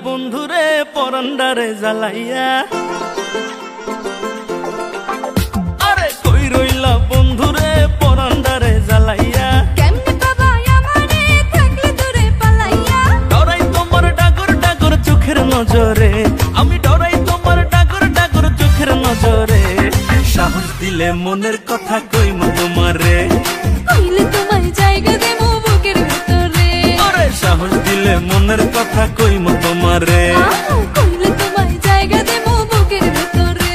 বন্ধুরে পরান্ডারে জ্বালাইয়া, আরে কই রইলা বন্ধুরে পরান্ডারে জ্বালাইয়া, কেমনে বাবা আমারে থাকলে দূরে পালাইয়া, ডরাই তোমার ডাগর ডাগর চোখের নজরে, আমি ডরাই তোমার ডাগর ডাগর চোখের নজরে, সাহস দিলে মনের কথা কইমু তোমারে, কইলে তোমায় জায়গা দেবো বুকের ভিতরে, আরে সাহস দিলে মনের কথা কইমু তোমারে, কইলে তোমায় জায়গা দেবো বুকের ভিতরে,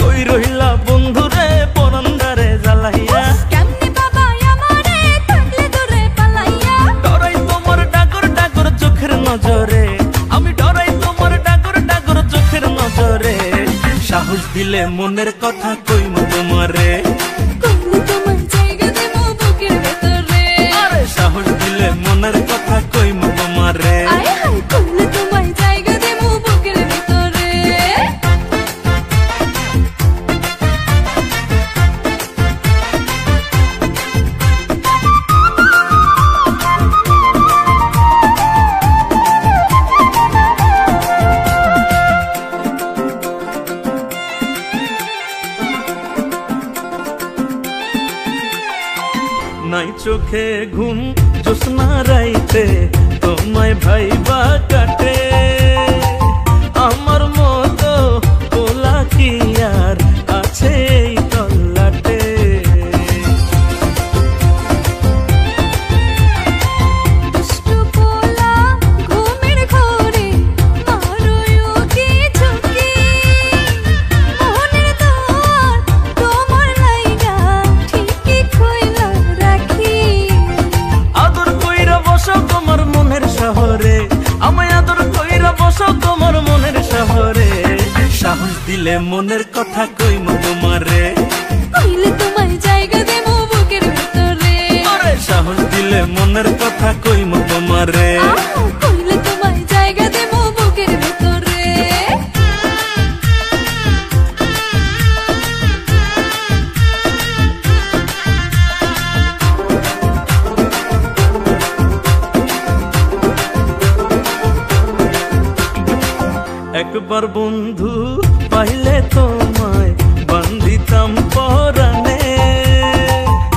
কই রইলা বন্ধুরে পরান্ডারে জ্বালাইয়া, কেমনে বাবা আমারে থাকলে দূরে পালাইয়া, ডরাই তোমার ডাগর ডাগর চোখের নজরে, আমি ডরাই তোমার ডাগর ডাগর চোখের নজরে, সাহস দিলে মনের কথা কইমু তোমারে, কইলে তোমায় জায়গা দেবো বুকের ভিতরে, আরে সাহস দিলে মনের কথা কইমু তোমারে, আয় হায় কইলে তোমায় জায়গা দেবো বুকের ভিতরে। নাই চোখে ঘুম জ্যোৎস্না রাইতে তোমায় ভাইবা কাটে, আমার মতো কোলা কি আর আছে এই তল্লাটে, দুষ্টু পোলা ঘুমের ঘোরে মারোয় কি ঝুঁকি, মনের দোয়ার তোমার লাইগা ঠিকই খইলা রাখি, আদর কইরা বসো তোমার মনের শহরে, আমায় আদর কইরা বসো তোমার মনের শহরে, সাহস দিলে মনের কথা কইমু তোমারে, কইলে তোমায় জায়গা দেবো বুকের ভিতরে, আরে সাহস দিলে মনের কথা কইমু তোমারে, কইলে তোমায় জায়গা দেবো বুকের ভিতরে। একবার বন্ধু পাইলে তো